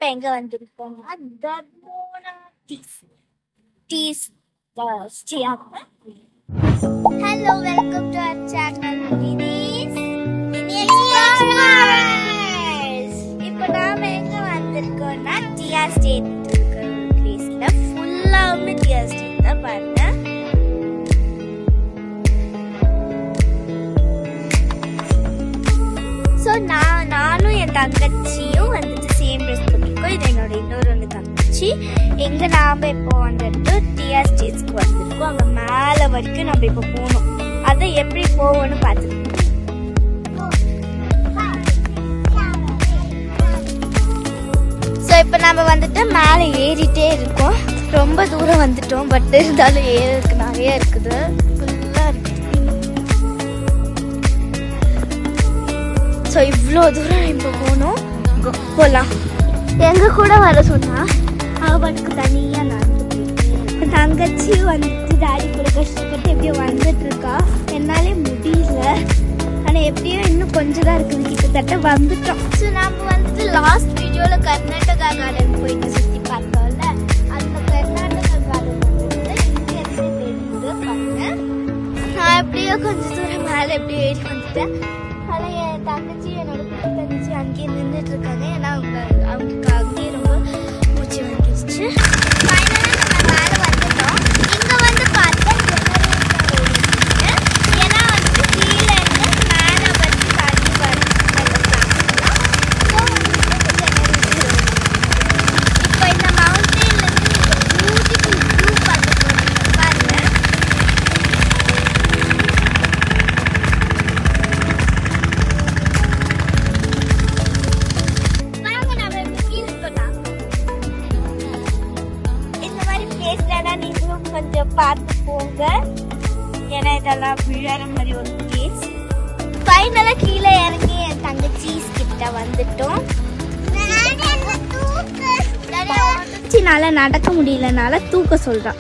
இப்ப எங்க வந்திருக்கோம்னா தர்மோனா டீஸ் hello welcome to our channel இப்போ நாம எங்க வந்திருக்கோம்னா டியா ஸ்டேட் பிளேஸ்ல ஃபுல்லாவுமே டியா ஸ்டேட் தான் பாருங்க. ஸோ நானும் என் தங்கச்சியும் வந்துட்டு சேம் ட்ரெஸ் பண்ணிருக்கோம். இது என்னோட இன்னொரு தங்கச்சி. எங்க நாம இப்போ வந்துட்டு டியா ஸ்டேட்ஸ்க்கு வந்திருக்கோம். அங்க மேல வரைக்கும் நம்ம இப்போ போகணும். அதை எப்படி போவோம்னு பார்த்துருக்கோம். ஸோ இப்போ நம்ம வந்துட்டு மேலே ஏறிட்டே இருக்கோம். ரொம்ப தூரம் வந்துட்டோம். பட் இருந்தாலும் ஏறதுக்கு நிறைய இருக்குது. ஃபுல்லாக இருக்குது. ஸோ இவ்வளோ தூரம் இப்போ போகணும். போகலாம். எங்கள் கூட வர சொன்னா அவனுக்கு தனியாக நடந்து போயிட்டு தங்கச்சி வந்துட்டு டாடி கூட கஷ்டப்பட்டு எப்படியோ வந்துட்டு இருக்கா. என்னாலே முடியல. ஆனால் எப்படியோ இன்னும் கொஞ்சம் தான் இருக்குது. கிட்டத்தட்ட வந்துட்டோம். ஸோ நம்ம வந்துட்டு லாஸ்ட் வீடியோவில் கர்நாடகா கார்டன் போயிட்டு சுற்றி பார்த்தோம்ல, அந்த கர்நாடகா கார்டன் வந்துட்டு இங்கே இருந்து தெரியுது பாருங்க. நான் எப்படியோ கொஞ்சம் தூரம் மேலே எப்படியோ ஏறி வந்துட்டேன். ஆனால் என் தங்கச்சி என்னோட தங்கச்சி அங்கேயே நின்றுட்டு இருக்காங்க. ஏன்னா அவங்களுக்கு அங்கேயே ரொம்ப மூச்சு வந்துருச்சு. ஃபைனலாக நம்ம மேலே வந்துட்டோம். இங்கே வந்து பார்த்தா ஏன்னா வந்து கீழே இருந்து மேலே வந்து தண்ணி வருது. இப்போ இந்த மவுண்டன்லேருந்து பியூட்டிஃபுல் வியூ பார்க்க போகிறீங்க பாருங்க. நீங்களும் கொஞ்சம் பார்த்து போங்க. ஏன்னா இதெல்லாம் விழற மாதிரி ஒரு பிளேஸ். ஃபைனலா கீழே இறங்கி என் தங்கச்சி கிட்ட வந்துட்டோம். தங்கச்சினால நடக்க முடியலனால தூக்க சொல்றான்.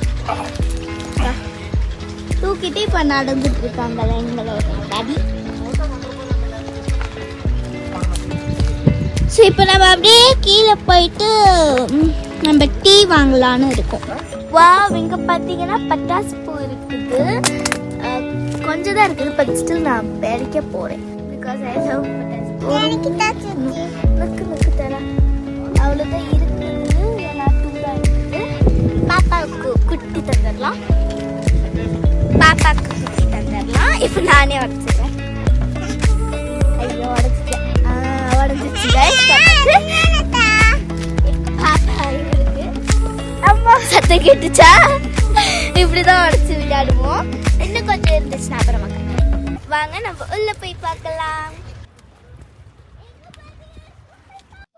தூக்கிட்டு இப்ப நடந்துட்டு இருக்காங்கல்ல எங்களோட டாடி. ஸோ இப்போ நம்ம அப்படியே கீழே போயிட்டு நம்ம டீ வாங்கலான்னு இருக்கோம். வா, இங்க பார்த்தீங்கன்னா பட்டாசு பூ இருக்குது. கொஞ்சம் தான் இருக்குது. பட் ஸ்டில் நான் பறிக்க போறேன். பிகாஸ் ஐ லவ் பட்டாசு பூ. அவ்வளோதான் இருக்குது. எல்லாம் டூலாக இருக்குது. பாப்பாவுக்கு குட்டி தந்துடலாம். பாப்பாவுக்கு குட்டி தந்துடலாம். இப்போ நானே உடச்சிடுறேன். ஐயோ உடச்சிட்டேன். உடஞ்சிச்சு பாப்பா இருக்கு. அம்மா சத்தம் கேட்டுச்சா? இப்படிதான் உடச்சு விளையாடுவோம். இன்னும் கொஞ்சம் இருந்துச்சுன்னா அப்புறமா வாங்க நம்ம உள்ள போய் பார்க்கலாம்.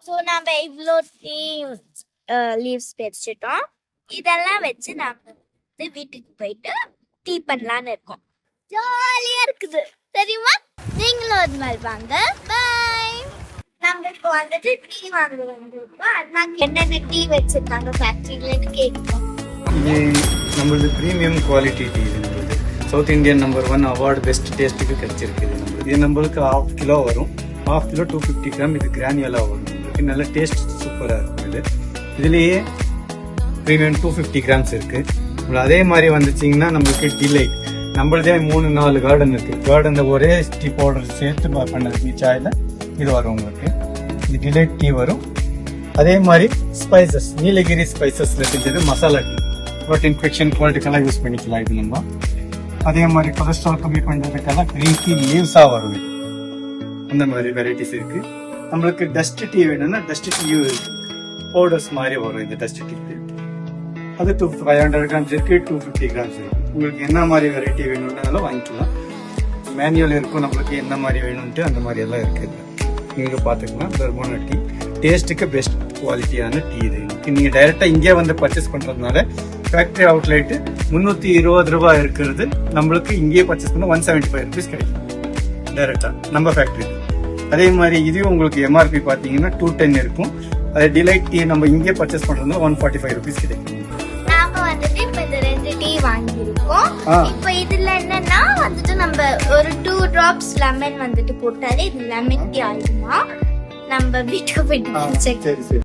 ஸோ நம்ம இவ்வளோ லீவ்ஸ் பறிச்சிட்டோம். இதெல்லாம் வச்சு நம்ம வீட்டுக்கு போயிட்டு டீ பண்ணலான்னு இருக்கோம். ஜாலியா இருக்குது தெரியுமா? நீங்களும் ஒரு மாதிரி வாங்க. பாய். நம்ம இப்போ வந்துட்டு டீ வாங்க வந்திருக்கோம். அதனால என்னென்ன டீ வச்சிருக்காங்க ஃபேக்டரியிலன்னு கேட்கும். இது நம்மளது ப்ரீமியம் குவாலிட்டி டீ. இது நம்மளுது south Indian number 1 award best டேஸ்ட்டுக்கு கிடைச்சிருக்குது. இது நம்மளுக்கு 1/2 கிலோ வரும். 1/2 கிலோ 250 கிராம். இது கிரானியலாக வரும். நம்மளுக்கு நல்ல டேஸ்ட் சூப்பராக இருக்கும். இதுலேயே ப்ரீமியம் 250 கிராம்ஸ் இருக்கு. அதே மாதிரி வந்துச்சிங்கன்னா நம்மளுக்கு டிலைட் நம்மளதே 3-4 கார்டன் இருக்கு. கார்டன் ஒரே டீ பவுடர் சேர்த்து பண்ணது சாயில் இது வரும் உங்களுக்கு. இது டிலைட் டீ வரும். அதே மாதிரி ஸ்பைசஸ் நீலகிரி ஸ்பைசஸ்ல செஞ்சது மசாலா டீ. ப்ரோட்டீன் இன்ஃபெக்ஷன் குவாலிட்டிக்கெல்லாம் யூஸ் பண்ணிக்கலாம் இது நம்ம. அதே மாதிரி கொலஸ்ட்ரால் கம்மி பண்ணுறதுக்கெல்லாம் க்ரீன் டீ லீவ்ஸாக வரும். இது அந்த மாதிரி வெரைட்டிஸ் இருக்கு. நம்மளுக்கு டஸ்ட் டீ வேணும்னா டஸ்ட் டீ பவுடர்ஸ் மாதிரி வரும். இந்த டஸ்ட் டீ அது 500 கிராம்ஸ் இருக்கு, 250 கிராம்ஸ் இருக்கு. உங்களுக்கு என்ன மாதிரி வெரைட்டி வேணும்னாலும் வாங்கிக்கலாம். மேனுவல் இருக்கும் நம்மளுக்கு என்ன மாதிரி வேணும்ட்டு அந்த மாதிரி எல்லாம் இருக்குது. நீங்க பாத்துக்கலாம். தர்மோனா டீ டேஸ்ட்டுக்கு பெஸ்ட் குவாலிட்டியான டீ இது. நீங்க டைரக்டா இங்கே வந்து பர்ச்சேஸ் பண்றதுனால ஃபேக்டரி அவுட்லெட் 320 ரூபாய் இருக்கிறது நம்மளுக்கு இங்கேயே பர்ச்சேஸ் பண்ண 175 ருபீஸ் கிடைக்கும் டைரக்டா நம்ம ஃபேக்டரி. அதே மாதிரி இதுவும் உங்களுக்கு எம்ஆர்பி பாத்தீங்கன்னா 210 இருக்கும். அதே டிலைட் டீ நம்ம இங்கே பர்ச்சேஸ் பண்றதுனால 145 ருபீஸ் கிடைக்கும். நாம வந்துட்டு இப்ப இந்த 2 டீ வாங்கியிருக்கோம். இப்போ இதுல என்னன்னா வந்துட்டு நம்ம ஒரு 2 டிராப்ஸ் லெமன் வந்துட்டு போட்டாலே இது லெமன் டீ ஆயிடுமா. நம்ம வீட்டுக்கு போயிட்டு